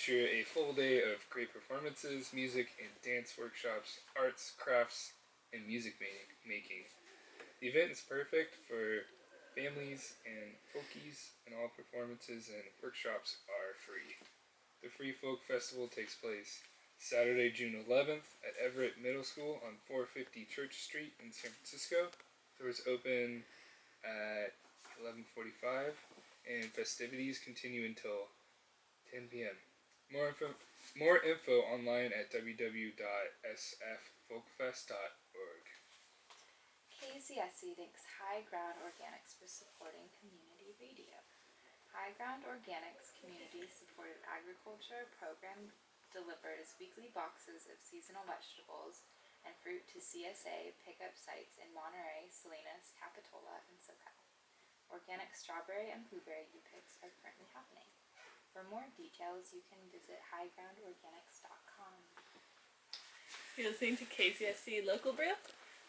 feature a full day of great performances, music and dance workshops, arts, crafts, and music making. The event is perfect for families and folkies, and all performances and workshops are free. The Free Folk Festival takes place Saturday, June 11th at Everett Middle School on 450 Church Street in San Francisco. Doors open at 11:45, and festivities continue until 10 p.m. More info online at www.sffolkfest.org. KZSC thanks High Ground Organics for supporting community radio. High Ground Organics community-supported agriculture program delivers weekly boxes of seasonal vegetables and fruit to CSA pickup sites in Monterey, Salinas, Capitola, and SoCal. Organic strawberry and blueberry U-picks are currently happening. For more details, you can visit highgroundorganics.com. You're listening to KZSC Local Brew.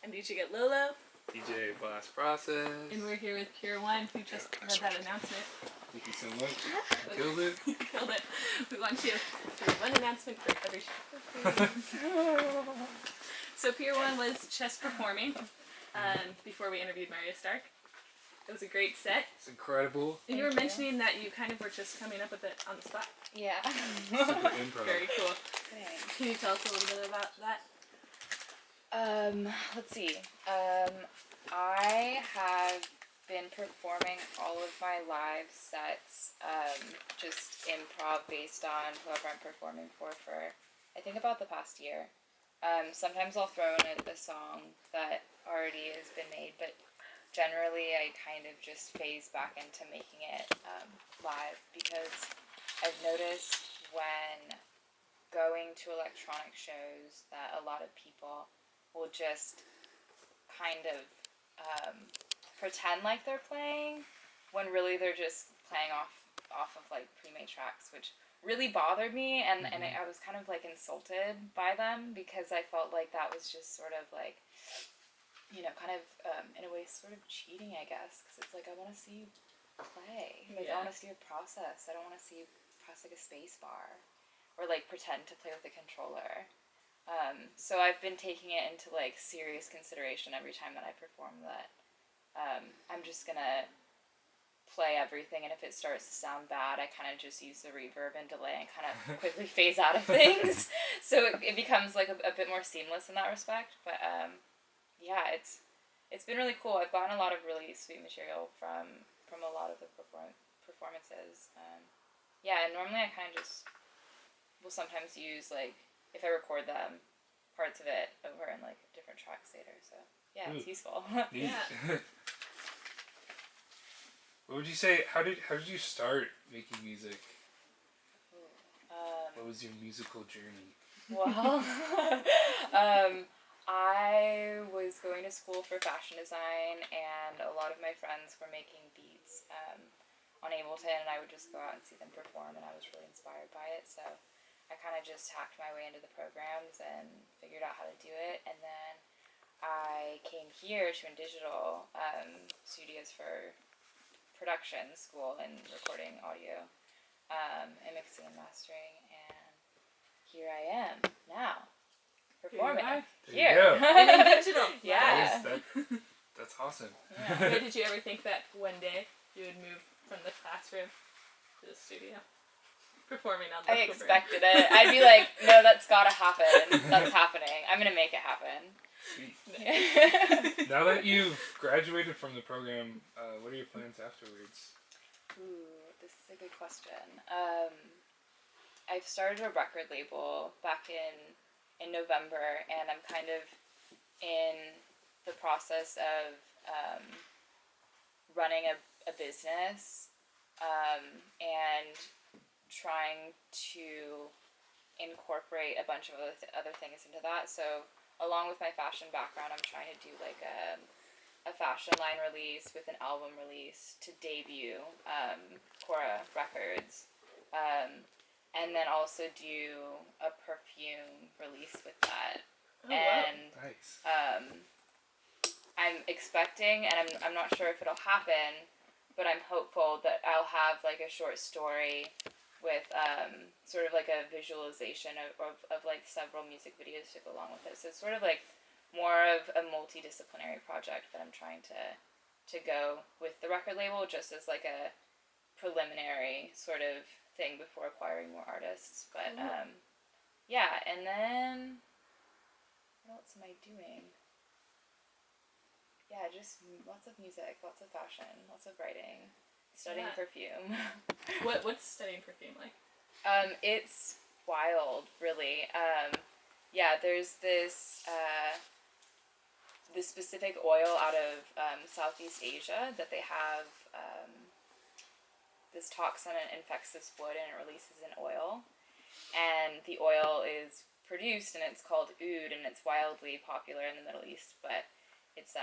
I'm DJ Get Lolo. DJ Blast Process. And we're here with Pure One, who just read that announcement. Thank you so much. You killed it. You killed it. We want you to read one announcement for every show. So Pure One was just performing before we interviewed Maria Stark. It was a great set. It's incredible. And you were mentioning that you kind of were just coming up with it on the spot. Yeah. Super improv. Very cool. Thanks. Can you tell us a little bit about that? Let's see. I have been performing all of my live sets, just improv based on whoever I'm performing for I think about the past year. Sometimes I'll throw in a song that already has been made, but generally I kind of just phase back into making it live, because I've noticed when going to electronic shows that a lot of people will just kind of pretend like they're playing when really they're just playing off of like pre-made tracks, which really bothered me, and I was kind of like insulted by them, because I felt like that was just sort of like, you know, kind of in a way sort of cheating, I guess, because it's like, I want to see you play. Like, I want to see your process. I don't want to see you press like a space bar or like pretend to play with a controller. So I've been taking it into like serious consideration every time that I perform, that I'm just gonna play everything, and if it starts to sound bad, I kind of just use the reverb and delay and kind of quickly phase out of things. So it becomes like a bit more seamless in that respect. But yeah, it's been really cool. I've gotten a lot of really sweet material from a lot of the performances. Yeah, and normally I kind of just will sometimes use, like, if I record them, parts of it over in like different tracks later. So yeah, it's useful. Yeah. What would you say? How did you start making music? What was your musical journey? Well, I was going to school for fashion design, and a lot of my friends were making beats on Ableton, and I would just go out and see them perform, and I was really inspired by it. So I kind of just hacked my way into the programs and figured out how to do it. And then I came here to Digital Studios for production school and recording audio and mixing and mastering. And here I am now, performing. Here. In Digital. Yeah. That's awesome. Yeah. Did you ever think that one day you would move from the classroom to the studio? Performing on the I expected it. I'd be like, no, that's gotta happen. That's happening. I'm gonna make it happen. Sweet. Now that you've graduated from the program, what are your plans afterwards? Ooh, this is a good question. I've started a record label back in November, and I'm kind of in the process of running a business and trying to incorporate a bunch of other things into that. So along with my fashion background, I'm trying to do like a fashion line release with an album release to debut Cora Records, and then also do a perfume release with that. Oh, and wow. Nice. I'm expecting, and I'm not sure if it'll happen, but I'm hopeful that I'll have like a short story with sort of like a visualization of like several music videos to go along with it. So it's sort of like more of a multidisciplinary project that I'm trying to go with the record label, just as like a preliminary sort of thing before acquiring more artists. But yeah, and then what else am I doing? Yeah, just lots of music, lots of fashion, lots of writing, studying perfume. What's studying perfume like? It's wild, really. Yeah, there's this specific oil out of Southeast Asia that they have. This toxin infects this wood and it releases an oil, and the oil is produced and it's called oud, and it's wildly popular in the Middle East. But it's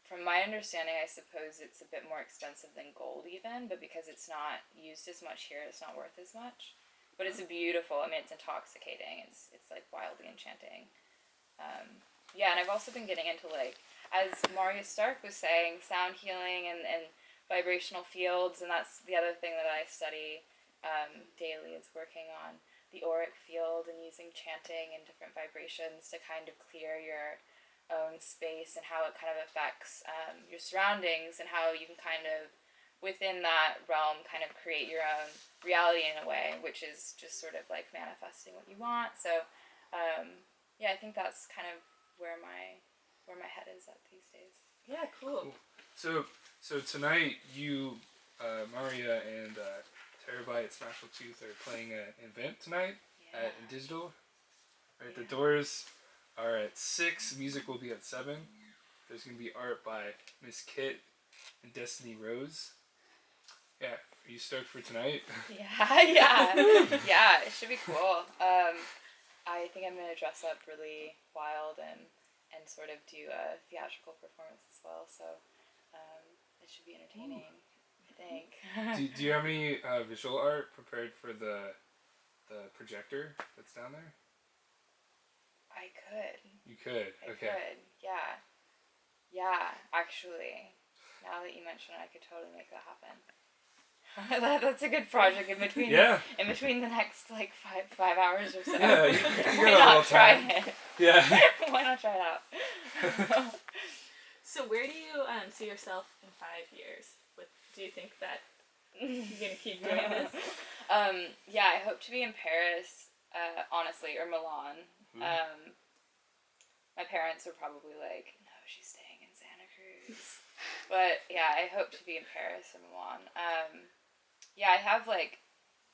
from my understanding, I suppose it's a bit more expensive than gold even, but because it's not used as much here, it's not worth as much. But it's beautiful. I mean, it's intoxicating. It's like wildly enchanting. Yeah, and I've also been getting into, like, as Maria Stark was saying, sound healing and vibrational fields, and that's the other thing that I study daily, is working on the auric field and using chanting and different vibrations to kind of clear your own space and how it kind of affects your surroundings, and how you can kind of, within that realm, kind of create your own reality in a way, which is just sort of like manifesting what you want. So yeah, I think that's kind of where my head is at these days. Yeah, cool. So tonight you, Maria and Terabyte Smashful Tooth are playing an event tonight at Digital. Right, the doors are at 6. Music will be at 7. There's gonna be art by Miss Kit and Destiny Rose. Yeah, are you stoked for tonight? Yeah. It should be cool. I think I'm gonna dress up really wild and sort of do a theatrical performance as well. So it should be entertaining. I think. Do you have any visual art prepared for the projector that's down there? I could. You could. I Okay. could. Yeah. Yeah. Actually, now that you mention it, I could totally make that happen. That's a good project in between. Yeah. In between the next like five hours or so. Yeah, you Why got a not little try time. it? Yeah. Why not try it out? So where do you see yourself in 5 years? Do you think that you're gonna keep doing this? Yeah, I hope to be in Paris, honestly, or Milan. My parents are probably like, no, she's staying in Santa Cruz. But yeah, I hope to be in Paris or Milan. Yeah, I have like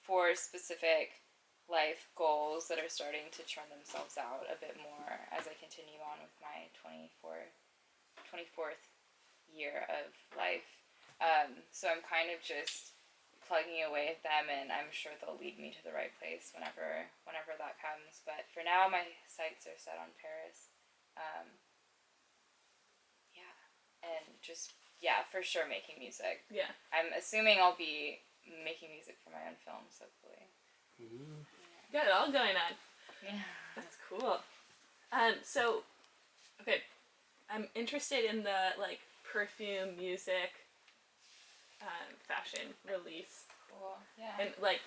4 specific life goals that are starting to churn themselves out a bit more as I continue on with my 24th year of life. So I'm kind of just plugging away at them, and I'm sure they'll lead me to the right place whenever that comes. But for now, my sights are set on Paris. Yeah, and just, for sure making music. Yeah. I'm assuming I'll be making music for my own films, hopefully. Ooh. Got it all going on. Yeah. That's cool. So, okay, I'm interested in the like perfume, music, fashion release. Cool. Yeah. And like,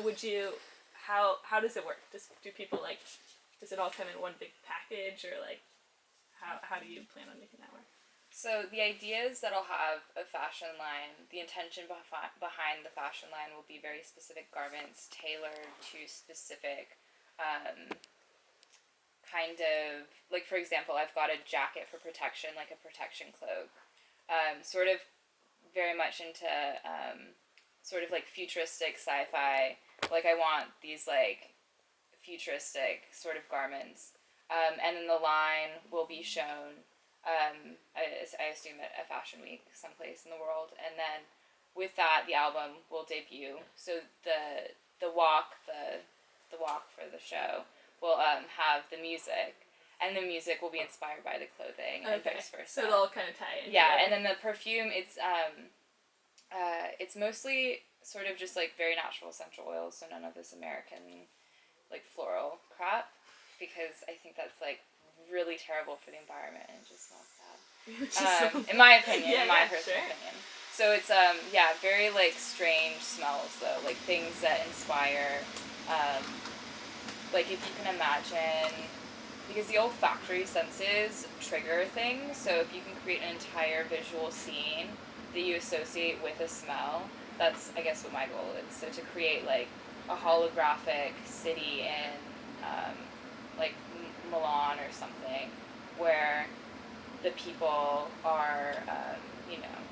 would you? How does it work? Do people like? Does it all come in one big package, or like, how do you plan on making that work? So the idea is that I'll have a fashion line. The intention behind the fashion line will be very specific garments tailored to specific kind of, like, for example, I've got a jacket for protection, like a protection cloak. Sort of very much into sort of like futuristic sci-fi. Like, I want these like futuristic sort of garments. And then the line will be shown, I assume at a fashion week someplace in the world. And then with that, the album will debut. So the walk for the show will have the music, and the music will be inspired by the clothing, and vice versa. So they'll all kind of tie in. Yeah, and then the perfume, it's mostly sort of just like very natural essential oils, so none of this American like floral crap, because I think that's like really terrible for the environment and just smells bad. In my opinion, personal opinion. So it's very like strange smells though, like things that inspire, like if you can imagine, because the olfactory senses trigger things. So if you can create an entire visual scene that you associate with a smell, that's I guess what my goal is. So to create like a holographic city in like Milan or something, where the people are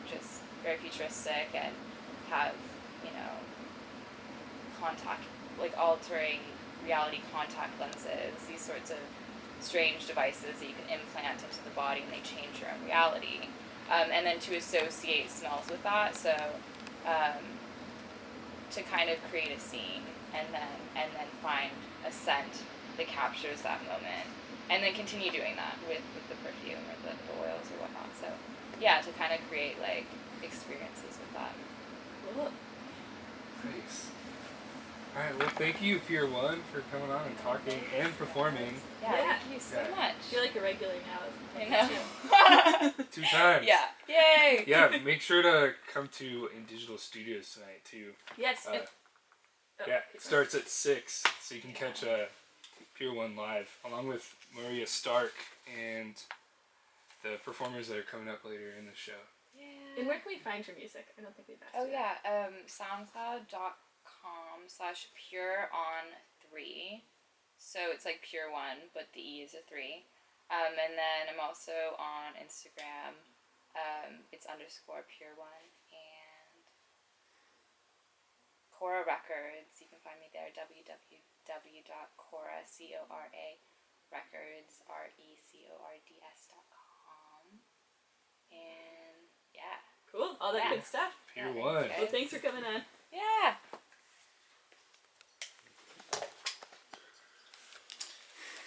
just very futuristic and have contact, like altering reality contact lenses, these sorts of strange devices that you can implant into the body and they change your own reality. And then to associate smells with that, so to kind of create a scene and then find a scent that captures that moment, and then continue doing that with the perfume or the oils or whatnot. So yeah, to kind of create like experiences with that. Cool. Nice. All right. Well, thank you, Pier One, for coming on and talking and performing. Yeah, thank you so much. I feel like a regular now. I know. 2 times. Yeah. Yay. Yeah. Make sure to come to In Digital Studios tonight too. Yes. Yeah. It starts at 6, so you can catch Pier One live along with Maria Stark and the performers that are coming up later in the show. Yeah. And where can we find your music? I don't think we've asked. Oh yeah, soundcloud.com/pureon3. So it's like Pure One, but the E is a 3. And then I'm also on Instagram. It's _Pure One, and Cora Records. You can find me there. www.cora records.com. And yeah. Cool. All that good stuff. Pier One. Well, thanks for coming on. Yeah.